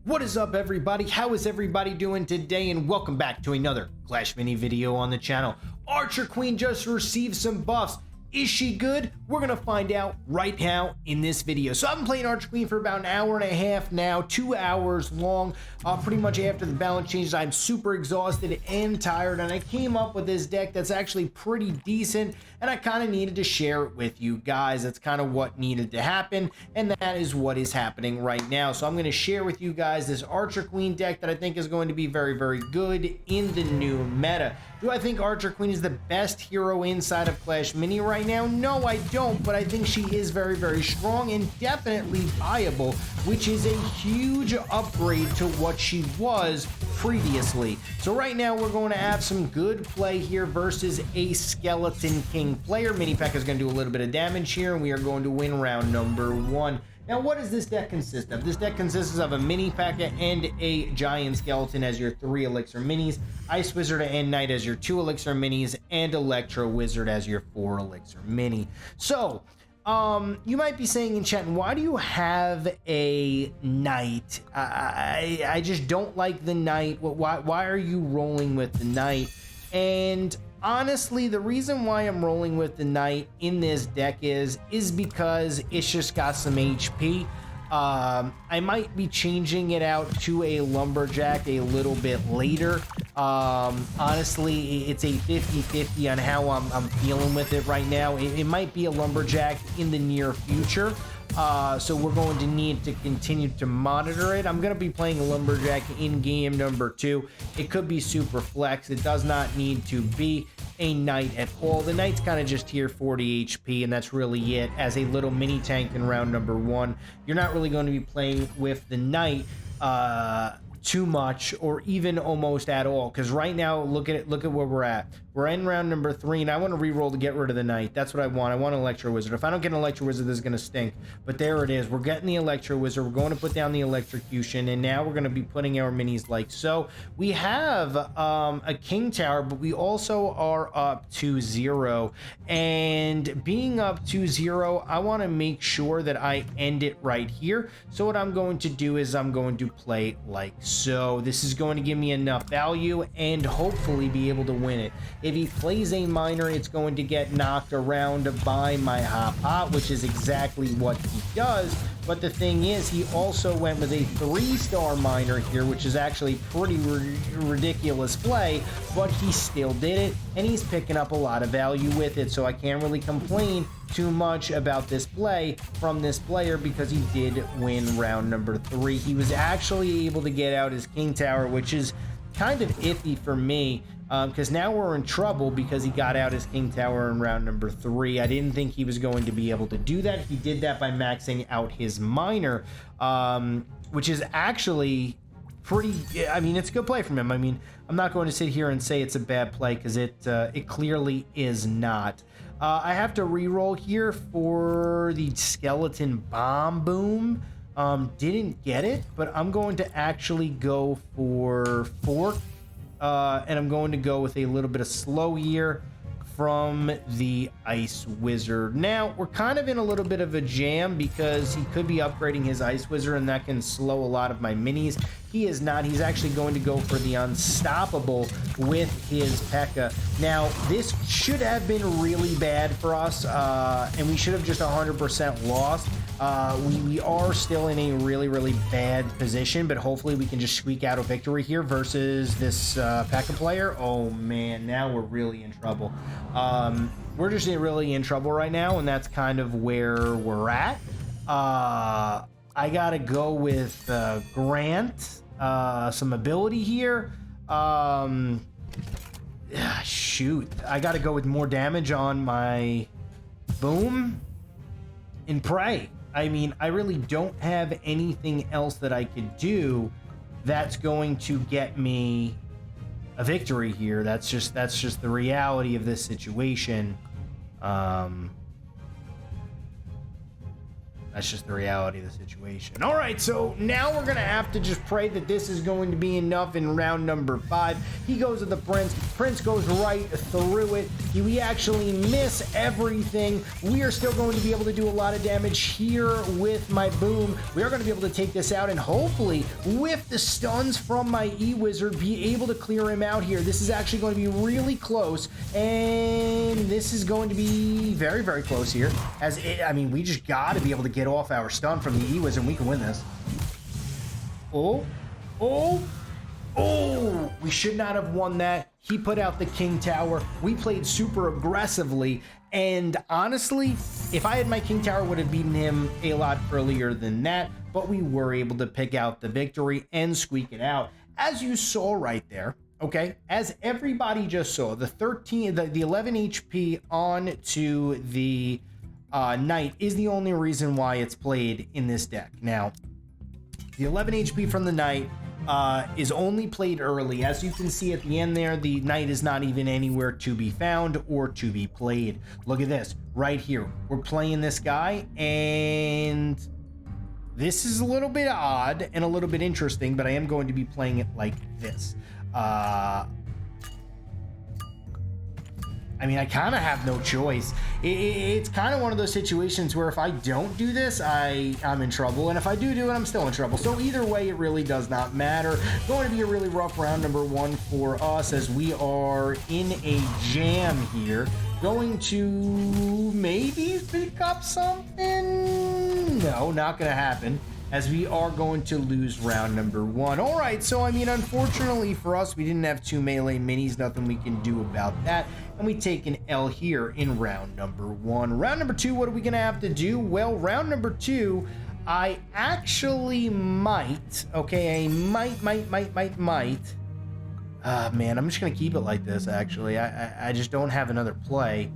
What is up, everybody? How is everybody doing today? And welcome back to another Clash Mini video on the channel. Archer Queen just received some buffs. Is she good? We're gonna find out right now in this video. So I've been playing Archer Queen for about an hour and a half now, 2 hours long. Pretty much after the balance changes, I'm super exhausted and tired, and I came up with this deck that's actually pretty decent, and I kind of needed to share it with you guys. That's kind of what needed to happen, and that is what is happening right now. So I'm going to share with you guys this Archer Queen deck that I think is going to be very, very good in the new meta. Do I think Archer Queen is the best hero inside of Clash Mini right now? No, I don't, but I think she is very, very strong and definitely viable, which is a huge upgrade to what she was previously. So right now we're going to have some good play here versus a Skeleton King player. Mini P.E.K.K.A is going to do a little bit of damage here, and we are going to win round number 1. Now, what does this deck consist of? This deck consists of a Mini P.E.K.K.A and a Giant Skeleton as your 3 Elixir Minis, Ice Wizard and Knight as your 2 Elixir Minis, and Electro Wizard as your 4 Elixir Mini. So, you might be saying, Enchatin, why do you have a Knight? I just don't like the Knight. Why are you rolling with the Knight? And honestly, the reason why I'm rolling with the Knight in this deck is because it's just got some HP. I might be changing it out to a Lumberjack a little bit later. Honestly, it's a 50-50 on how I'm feeling with it right now. It might be a Lumberjack in the near future. So we're going to need to continue to monitor it. I'm going to be playing a Lumberjack in game number 2. It could be super flex. It does not need to be a Knight at all. The Knight's kind of just here 40 HP, and that's really it. As a little mini tank in round number 1, you're not really going to be playing with the Knight too much, or even almost at all, because right now look at where we're at. We're in round number 3, and I want to re-roll to get rid of the Knight. That's what I want. I want an Electro Wizard. If I don't get an Electro Wizard, this is going to stink. But there it is. We're getting the Electro Wizard. We're going to put down the Electrocution, and now we're going to be putting our minis like so. We have a King Tower, but we also are up 2-0. And being up 2-0, I want to make sure that I end it right here. So what I'm going to do is I'm going to play like so. This is going to give me enough value and hopefully be able to win it. If he plays a miner, it's going to get knocked around by my Hop, which is exactly what he does. But the thing is, he also went with a 3-star miner here, which is actually pretty ridiculous play, but he still did it, and he's picking up a lot of value with it, so I can't really complain too much about this play from this player because he did win round number 3. He was actually able to get out his King Tower, which is kind of iffy for me, because now we're in trouble because he got out his King Tower in round number 3. I didn't think he was going to be able to do that. He did that by maxing out his miner, which is actually pretty, I mean, it's a good play from him. I mean, I'm not going to sit here and say it's a bad play because it clearly is not. I have to re-roll here for the Skeleton Bomb Boom. Didn't get it, but I'm going to actually go for Fork. And I'm going to go with a little bit of slow here from the Ice Wizard. Now, we're kind of in a little bit of a jam because he could be upgrading his Ice Wizard, and that can slow a lot of my minis. He is not. He's actually going to go for the Unstoppable with his P.E.K.K.A. Now, this should have been really bad for us, and we should have just 100% lost. We are still in a really, really bad position, but hopefully we can just squeak out a victory here versus this P.E.K.K.A player. Oh man, now we're really in trouble. We're just really in trouble right now, and that's kind of where we're at. I gotta go with Grant, some ability here. Shoot, I gotta go with more damage on my Boom and Pray. I mean, I really don't have anything else that I could do that's going to get me a victory here. That's just the reality of this situation. That's just the reality of the situation. All right, so now we're going to have to just pray that this is going to be enough in round number 5. He goes to the Prince. Prince goes right through it. We actually miss everything. We are still going to be able to do a lot of damage here with my boom. We are going to be able to take this out and hopefully with the stuns from my E-Wizard be able to clear him out here. This is actually going to be really close, and this is going to be very, very close here. I mean, we just got to be able to get off our stun from the E-Wizard and we can win this. Oh, we should not have won that. He put out the King Tower. We played super aggressively, and honestly, if I had my King Tower, I would have beaten him a lot earlier than that, but we were able to pick out the victory and squeak it out. As you saw right there, okay, as everybody just saw, the 11 HP on to the Knight is the only reason why it's played in this deck. Now, the 11 HP from the Knight is only played early. As you can see at the end there, the Knight is not even anywhere to be found or to be played. Look at this right here. We're playing this guy, and this is a little bit odd and a little bit interesting, but I am going to be playing it like this. I mean, I kind of have no choice. It's kind of one of those situations where if I don't do this, I'm in trouble. And if I do it, I'm still in trouble. So either way, it really does not matter. Going to be a really rough round number 1 for us as we are in a jam here. Going to maybe pick up something? No, not going to happen, as we are going to lose round number 1. All right, so I mean, unfortunately for us, we didn't have 2 melee minis, nothing we can do about that, and we take an L here in round number 1. Round number 2, what are we gonna have to do? Well, round number 2, I actually might, okay, I might. Man, I'm just gonna keep it like this, actually. I just don't have another play.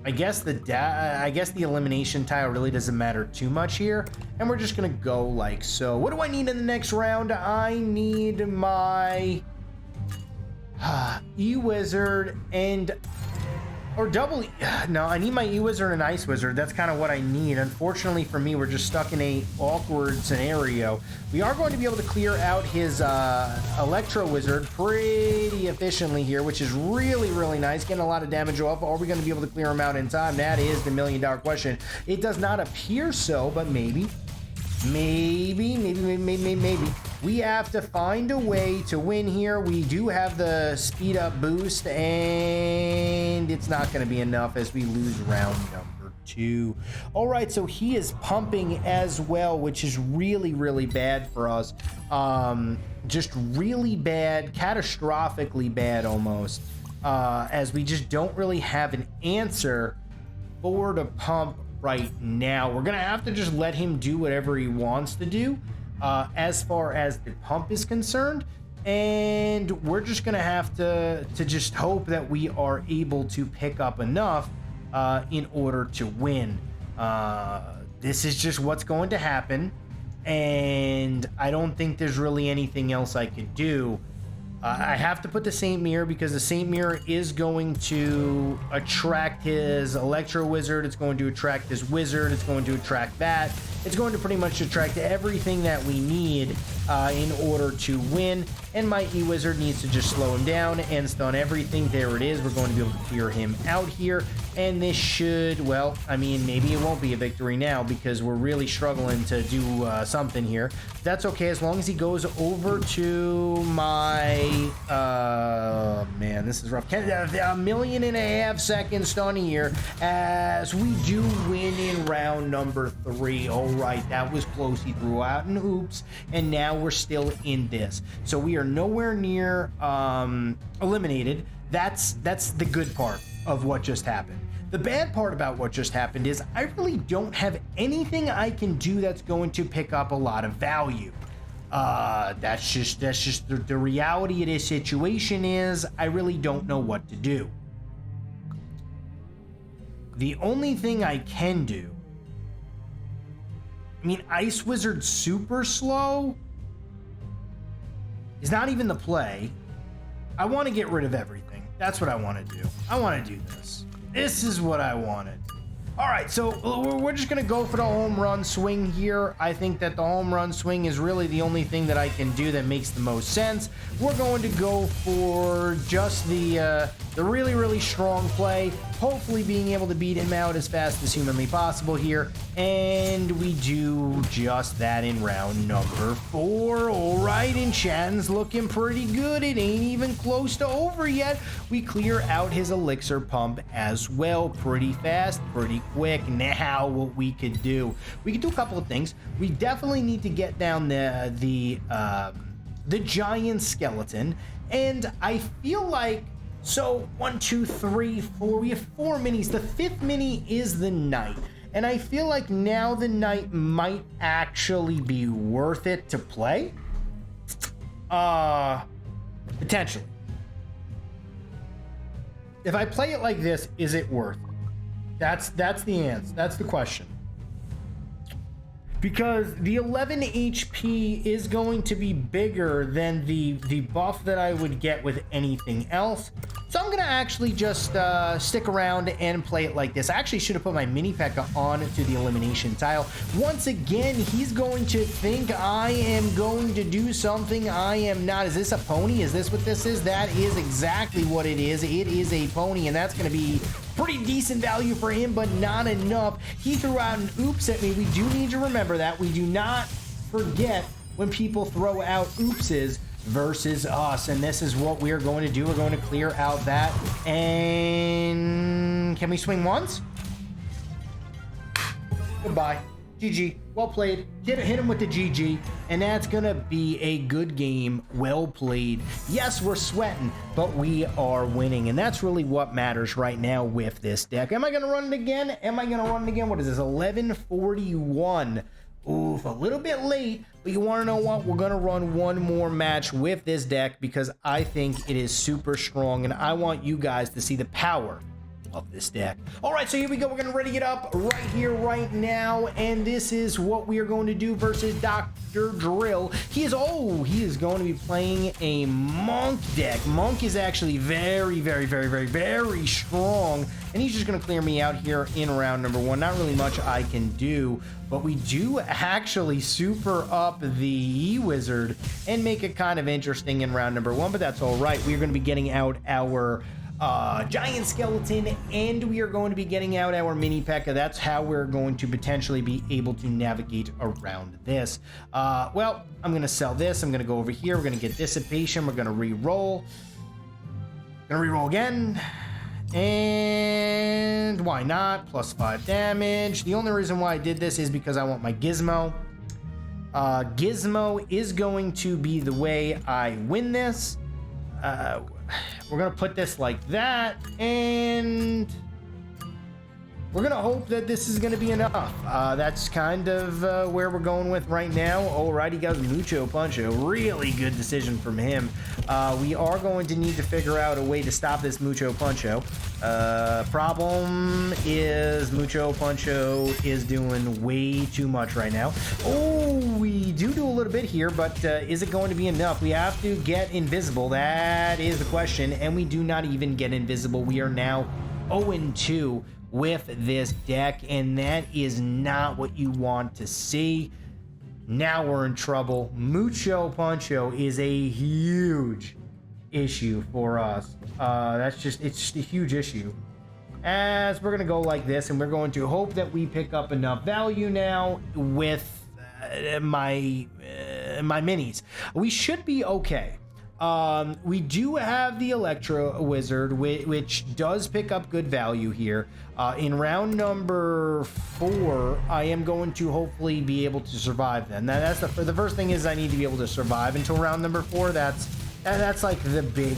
I guess the elimination tile really doesn't matter too much here, and we're just gonna go like so. What do I need in the next round? I need my E-Wizard or double. No, I need my E-Wizard and Ice Wizard. That's kind of what I need. Unfortunately for me, we're just stuck in a awkward scenario. We are going to be able to clear out his Electro Wizard pretty efficiently here, which is really, really nice. Getting a lot of damage off. Are we going to be able to clear him out in time? That is the million-dollar question. It does not appear so, but maybe. Maybe. We have to find a way to win here. We do have the speed up boost, and it's not going to be enough as we lose round number 2. All right, so he is pumping as well, which is really, really bad for us. Just really bad, catastrophically bad almost, as we just don't really have an answer for the pump right now. We're gonna have to just let him do whatever he wants to do as far as the pump is concerned, and we're just gonna have to just hope that we are able to pick up enough in order to win. This is just what's going to happen, and I don't think there's really anything else I could do. I have to put the Saint Mirror because the Saint Mirror is going to attract his Electro Wizard. It's going to attract his Wizard. It's going to attract that. It's going to pretty much attract everything that we need in order to win. And my E-Wizard needs to just slow him down and stun everything. There it is. We're going to be able to clear him out here. And this should, well, I mean, maybe it won't be a victory now because we're really struggling to do something here. That's okay as long as he goes over to my, man, this is rough. 1.5 million second stun here as we do win in round number 3. All right, that was close. He threw out an oops, and now we're still in this. So we are nowhere near eliminated. That's the good part of what just happened. The bad part about what just happened is I really don't have anything I can do that's going to pick up a lot of value. That's just the reality of this situation is I really don't know what to do. The only thing I can do, I mean, Ice Wizard super slow is not even the play. I want to get rid of everything. That's what I want to do. I want to do this. This is what I wanted. All right, so we're just gonna go for the home run swing here. I think that the home run swing is really the only thing that I can do that makes the most sense. We're going to go for just the really, really strong play, hopefully being able to beat him out as fast as humanly possible here. And we do just that in round number 4. All right, Enchatin's looking pretty good. It ain't even close to over yet. We clear out his elixir pump as well pretty fast, pretty quick. Now what we could do a couple of things. We definitely need to get down the giant skeleton, and I feel like, so 1 2 3 4, we have 4 minis. The 5th mini is the knight, and I feel like now the knight might actually be worth it to play, potentially. If I play it like this, is it worth it? That's the answer. That's the question. Because the 11 HP is going to be bigger than the buff that I would get with anything else. So I'm gonna actually just stick around and play it like this. I actually should have put my mini P.E.K.K.A on to the elimination tile. Once again, he's going to think I am going to do something I am not. Is this a pony? Is this what this is? That is exactly what it is. It is a pony, and that's gonna be pretty decent value for him, but not enough. He threw out an oops at me. We do need to remember that. We do not forget when people throw out oopses versus us, and this is what we are going to do. We're going to clear out that, and can we swing once? Goodbye. GG. Well played. Hit him with the GG, and that's gonna be a good game. Well played. Yes, we're sweating, but we are winning, and that's really what matters right now with this deck. Am I gonna run it again? Am I gonna run it again? What is this? 1141. Oof, a little bit late, but you want to know what? We're going to run one more match with this deck because I think it is super strong, and I want you guys to see the power of this deck. All right, so here we go. We're going to ready it up right here, right now, and this is what we are going to do versus Dr. Drill. He is going to be playing a Monk deck. Monk is actually very, very, very, very, very strong, and he's just going to clear me out here in round number 1. Not really much I can do, but we do actually super up the E-Wizard and make it kind of interesting in round number 1, but that's all right. We're going to be getting out our giant skeleton, and we are going to be getting out our mini P.E.K.K.A. That's how we're going to potentially be able to navigate around this. Well, I'm going to sell this. I'm going to go over here. We're going to get Dissipation. We're going to re-roll. Going to re-roll again. And why not? +5 damage. The only reason why I did this is because I want my Gizmo. Gizmo is going to be the way I win this. We're gonna put this like that, and we're gonna hope that this is gonna be enough. That's kind of where we're going with right now. Alrighty, guys, Mucho Puncho, really good decision from him. We are going to need to figure out a way to stop this Mucho Puncho. Problem is Mucho Puncho is doing way too much right now. Oh, we do a little bit here, but is it going to be enough? We have to get invisible. That is the question, and we do not even get invisible. We are now 0-2 with this deck, and that is not what you want to see. Now we're in trouble. Mucho Puncho is a huge issue for us. It's just a huge issue. As we're gonna go like this, and we're going to hope that we pick up enough value now with my minis. We should be okay. We do have the Electro Wizard, which does pick up good value here. In round number 4, I am going to hopefully be able to survive then. Now, that's the first thing is I need to be able to survive until round number 4. That's like the big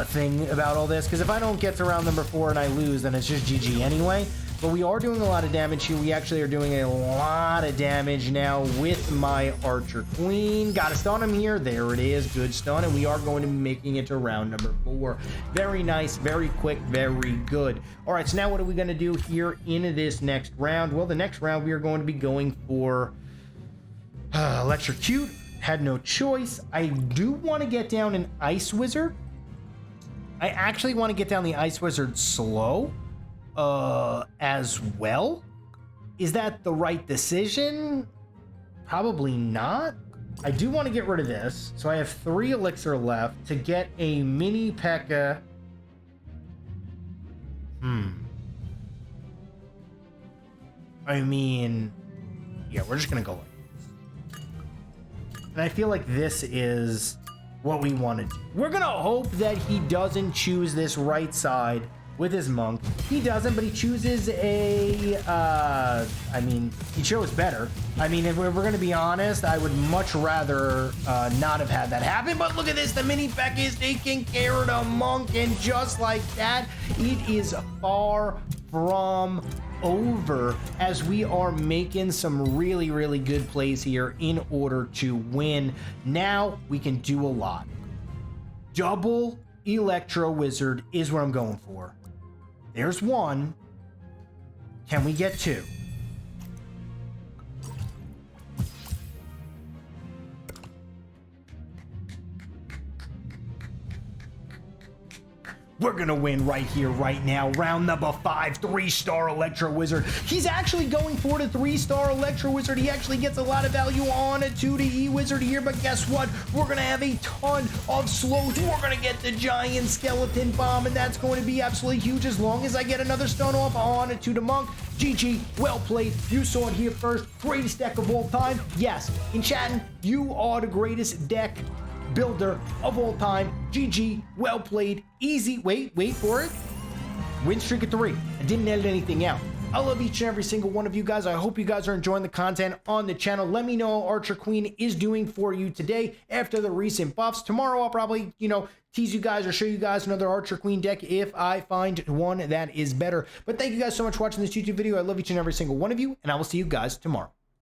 thing about all this, because if I don't get to round number 4 and I lose, then it's just GG anyway. But we are doing a lot of damage here. We actually are doing a lot of damage now with my Archer Queen. Got to stun him here. There it is. Good stun. And we are going to be making it to round number 4. Very nice. Very quick. Very good. All right. So now what are we going to do here in this next round? Well, the next round we are going to be going for Electrocute. Had no choice. I do want to get down an Ice Wizard. I actually want to get down the Ice Wizard slow. as well. Is that the right decision? Probably not. I do want to get rid of this. So I have 3 elixir left to get a mini P.E.K.K.A. I mean, yeah, we're just going to go like this. And I feel like this is what we want to do. We're going to hope that he doesn't choose this right side with his monk. He doesn't, but he chooses a, I mean, he chose better. I mean, if we're going to be honest, I would much rather not have had that happen. But look at this, the mini P.E.K.K.A. is taking care of the monk, and just like that, it is far from over as we are making some really, really good plays here in order to win. Now we can do a lot. Double Electro Wizard is what I'm going for. There's 1. Can we get 2? We're gonna win right here, right now. Round number 5, 3-star Electro Wizard. He's actually going for the 3-star Electro Wizard. He actually gets a lot of value on a 2-E Wizard here, but guess what? We're gonna have a ton of slows. We're gonna get the giant skeleton bomb, and that's going to be absolutely huge as long as I get another stun off on a 2 to monk. GG, well played. You saw it here first. Greatest deck of all time. Yes, Enchatin, you are the greatest deck builder of all time. GG, well played, easy. Wait for it. Win streak of 3. I didn't edit anything out. I love each and every single one of you guys. I hope you guys are enjoying the content on the channel. Let me know how Archer Queen is doing for you today after the recent buffs. Tomorrow I'll probably, tease you guys or show you guys another Archer Queen deck if I find one that is better. But thank you guys so much for watching this YouTube video. I love each and every single one of you, and I will see you guys tomorrow.